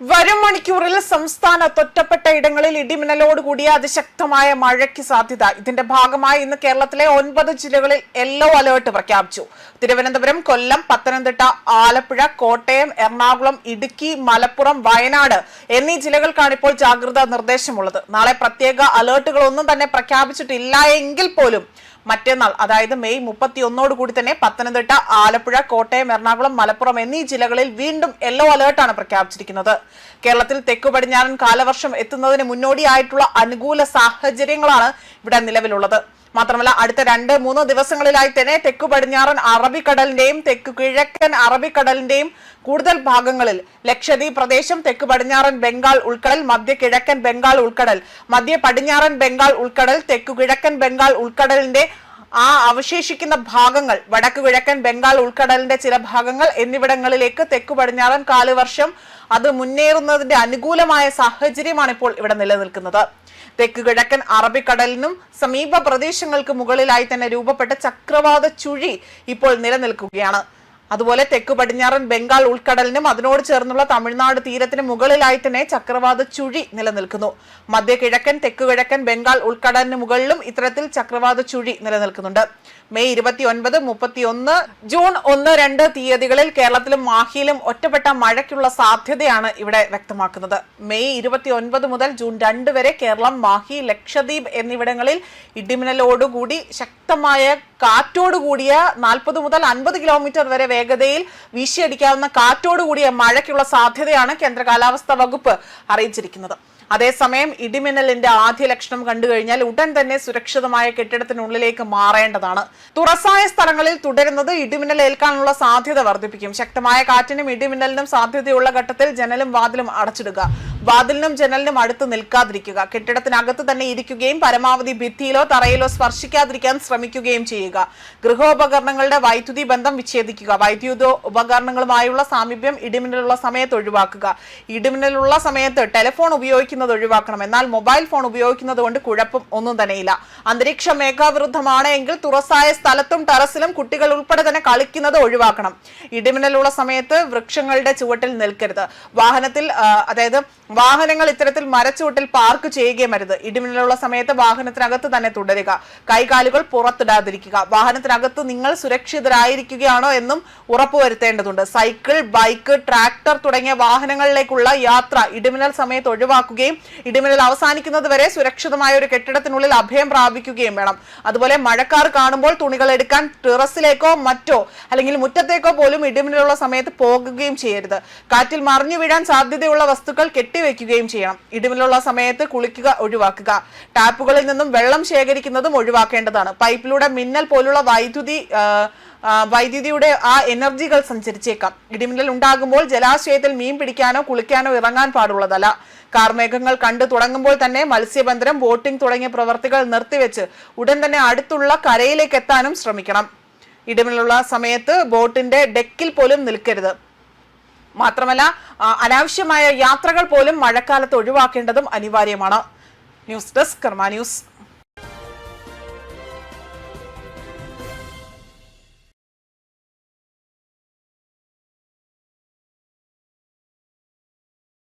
വരും മണിക്കൂറിൽ സംസ്ഥാനത്ത് ഒറ്റപ്പെട്ട ഇടങ്ങളിൽ ഇടിമിന്നലോട് കൂടിയ അതിശക്തമായ മഴയ്ക്ക് സാധ്യത. ഇതിന്റെ ഭാഗമായി ഇന്ന് കേരളത്തിലെ 9 ജില്ലകളിൽ യെല്ലോ അലേർട്ട് പ്രഖ്യാപിച്ചു. തിരുവനന്തപുരം, കൊല്ലം, പത്തനംതിട്ട, ആലപ്പുഴ, കോട്ടയം, എറണാകുളം, ഇടുക്കി, മലപ്പുറം, വയനാട് എന്നീ ജില്ലകൾക്കാണ് ഇപ്പോൾ ജാഗ്രതാ നിർദ്ദേശമുള്ളത്. നാളെ പ്രത്യേക അലേർട്ടുകളൊന്നും തന്നെ പ്രഖ്യാപിച്ചിട്ടില്ല എങ്കിൽ പോലും മറ്റന്നാൾ, അതായത് മെയ് 31 കൂടി തന്നെ പത്തനംതിട്ട, ആലപ്പുഴ, കോട്ടയം, എറണാകുളം, മലപ്പുറം എന്നീ ജില്ലകളിൽ വീണ്ടും യെല്ലോ അലേർട്ടാണ് പ്രഖ്യാപിച്ചിരിക്കുന്നത്. കേരളത്തിൽ തെക്കു പടിഞ്ഞാറൻ കാലവർഷം എത്തുന്നതിന് മുന്നോടിയായിട്ടുള്ള അനുകൂല സാഹചര്യങ്ങളാണ് ഇവിടെ നിലവിലുള്ളത്. മാത്രമല്ല അടുത്ത 2-3 ദിവസങ്ങളിലായി തന്നെ തെക്കു പടിഞ്ഞാറൻ അറബിക്കടലിന്റെയും തെക്കു കിഴക്കൻ അറബിക്കടലിന്റെയും കൂടുതൽ ഭാഗങ്ങളിൽ ലക്ഷദ്വീപ് പ്രദേശം, തെക്കു പടിഞ്ഞാറൻ ബംഗാൾ ഉൾക്കടൽ, മധ്യ കിഴക്കൻ ബംഗാൾ ഉൾക്കടൽ, മധ്യ പടിഞ്ഞാറൻ ബംഗാൾ ഉൾക്കടൽ, തെക്കു കിഴക്കൻ ബംഗാൾ ഉൾക്കടലിന്റെ അവശേഷിക്കുന്ന ഭാഗങ്ങൾ, വടക്കു കിഴക്കൻ ബംഗാൾ ഉൾക്കടലിന്റെ ചില ഭാഗങ്ങൾ എന്നിവിടങ്ങളിലേക്ക് തെക്കു പടിഞ്ഞാറൻ കാലവർഷം അത് മുന്നേറുന്നതിന്റെ അനുകൂലമായ സാഹചര്യമാണ് ഇപ്പോൾ ഇവിടെ നിലനിൽക്കുന്നത്. തെക്ക് കിഴക്കൻ അറബിക്കടലിനും സമീപ പ്രദേശങ്ങൾക്ക് മുകളിലായി തന്നെ രൂപപ്പെട്ട ചക്രവാത ചുഴി ഇപ്പോൾ നിലനിൽക്കുകയാണ്. അതുപോലെ തെക്കു പടിഞ്ഞാറൻ ബംഗാൾ ഉൾക്കടലിനും അതിനോട് ചേർന്നുള്ള തമിഴ്നാട് തീരത്തിന് മുകളിലായി തന്നെ ചക്രവാത ചുഴി നിലനിൽക്കുന്നു. മധ്യ കിഴക്കൻ, തെക്കു കിഴക്കൻ ബംഗാൾ ഉൾക്കടലിന് മുകളിലും ഇത്തരത്തിൽ ചക്രവാത ചുഴി നിലനിൽക്കുന്നുണ്ട്. മെയ് 29, 31, ജൂൺ 1, 2 തീയതികളിൽ കേരളത്തിലും മാഹിയിലും ഒറ്റപ്പെട്ട മഴയ്ക്കുള്ള സാധ്യതയാണ് ഇവിടെ വ്യക്തമാക്കുന്നത്. മെയ് 29 മുതൽ ജൂൺ 2 വരെ കേരളം, മാഹി, ലക്ഷദ്വീപ് എന്നിവിടങ്ങളിൽ ഇടിമിന്നലോടുകൂടി ശക്തമായ കാറ്റോടുകൂടിയ 40 മുതൽ 50 കിലോമീറ്റർ വരെ വേഗതയിൽ വീശിയടിക്കാവുന്ന കാറ്റോടുകൂടിയ മഴയ്ക്കുള്ള സാധ്യതയാണ് കേന്ദ്ര കാലാവസ്ഥാ വകുപ്പ് അറിയിച്ചിരിക്കുന്നത്. അതേസമയം ഇടിമിന്നലിന്റെ ആദ്യ ലക്ഷണം കണ്ടുകഴിഞ്ഞാൽ ഉടൻ തന്നെ സുരക്ഷിതമായ കെട്ടിടത്തിനുള്ളിലേക്ക് മാറേണ്ടതാണ്. തുറസായ സ്ഥലങ്ങളിൽ തുടരുന്നത് ഇടിമിന്നൽ ഏൽക്കാനുള്ള സാധ്യത വർദ്ധിപ്പിക്കും. ശക്തമായ കാറ്റിനും ഇടിമിന്നലിനും സാധ്യതയുള്ള ഘട്ടത്തിൽ ജനലും വാതിലും അടച്ചിടുക. വാതിലിനും ജനലിനും അടുത്ത് നിൽക്കാതിരിക്കുക. കെട്ടിടത്തിനകത്ത് തന്നെ ഇരിക്കുകയും പരമാവധി ഭിത്തിയിലോ തറയിലോ സ്പർശിക്കാതിരിക്കാൻ ശ്രമിക്കുകയും ചെയ്യുക. ഗൃഹോപകരണങ്ങളുടെ വൈദ്യുതി ബന്ധം വിച്ഛേദിക്കുക. വൈദ്യുത ഉപകരണങ്ങളുമായുള്ള സാമീപ്യം ഇടിമിന്നലുള്ള സമയത്ത് ഒഴിവാക്കുക. ഇടിമിന്നലുള്ള സമയത്ത് ടെലിഫോൺ ഉപയോഗിക്കുന്നത് ഒഴിവാക്കണം. എന്നാൽ മൊബൈൽ ഫോൺ ഉപയോഗിക്കുന്നത് കൊണ്ട് കുഴപ്പം ഒന്നും തന്നെയില്ല. അന്തരീക്ഷ മേഘാവൃദ്ധമാണ് എങ്കിൽ തുറസായ സ്ഥലത്തും ടെറസിലും കുട്ടികൾ ഉൾപ്പെടെ തന്നെ കളിക്കുന്നത് ഒഴിവാക്കണം. ഇടിമിന്നലുള്ള സമയത്ത് വൃക്ഷങ്ങളുടെ ചുവട്ടിൽ നിൽക്കരുത്. വാഹനങ്ങൾ ഇത്തരത്തിൽ മരച്ചുവട്ടിൽ പാർക്ക് ചെയ്യുകയും അരുത്. ഇടിമിന്നലുള്ള സമയത്ത് വാഹനത്തിനകത്ത് തന്നെ തുടരുക. കൈകാലുകൾ പുറത്തിടാതിരിക്കുക. വാഹനത്തിനകത്ത് നിങ്ങൾ സുരക്ഷിതരായിരിക്കുകയാണോ എന്നും ഉറപ്പുവരുത്തേണ്ടതുണ്ട്. സൈക്കിൾ, ബൈക്ക്, ട്രാക്ടർ തുടങ്ങിയ വാഹനങ്ങളിലേക്കുള്ള യാത്ര ഇടിമിന്നൽ സമയത്ത് ഒഴിവാക്കുകയും ഇടിമിന്നൽ അവസാനിക്കുന്നത് വരെ സുരക്ഷിതമായ ഒരു കെട്ടിടത്തിനുള്ളിൽ അഭയം പ്രാപിക്കുകയും വേണം. അതുപോലെ മഴക്കാർ കാണുമ്പോൾ തുണികൾ എടുക്കാൻ ടെറസിലേക്കോ മറ്റോ അല്ലെങ്കിൽ മുറ്റത്തേക്കോ പോലും ഇടിമിന്നലുള്ള സമയത്ത് പോകുകയും ചെയ്യരുത്. കാറ്റിൽ മറിഞ്ഞു വീഴാൻ സാധ്യതയുള്ള വസ്തുക്കൾ കെട്ടിവെക്കുകയും ചെയ്യണം. ഇടിമിന്നലുള്ള സമയത്ത് കുളിക്കുക ഒഴിവാക്കുക. ടാപ്പുകളിൽ നിന്നും വെള്ളം ശേഖരിക്കുന്നതും ഒഴിവാക്കേണ്ടതാണ്. പൈപ്പിലൂടെ മിന്നൽ പോലുള്ള വൈദ്യുതിയുടെ എനർജികൾ സഞ്ചരിച്ചേക്കാം. ഇടിമിന്നൽ ഉണ്ടാകുമ്പോൾ ജലാശയത്തിൽ മീൻ പിടിക്കാനോ കുളിക്കാനോ ഇറങ്ങാൻ പാടുള്ളതല്ല. കാർമേഘങ്ങൾ കണ്ടു തുടങ്ങുമ്പോൾ തന്നെ മത്സ്യബന്ധനം, ബോട്ടിംഗ് തുടങ്ങിയ പ്രവർത്തികൾ നിർത്തിവെച്ച് ഉടൻ തന്നെ അടുത്തുള്ള കരയിലേക്ക് എത്താനും ശ്രമിക്കണം. ഇടിമിന്നലുള്ള സമയത്ത് ബോട്ടിന്റെ ഡെക്കിൽ പോലും നിൽക്കരുത്. മാത്രമല്ല അനാവശ്യമായ യാത്രകൾ പോലും മഴക്കാലത്ത് ഒഴിവാക്കേണ്ടതും അനിവാര്യമാണ്. ന്യൂസ് ഡെസ്ക് കർമ്മ ന്യൂസ്.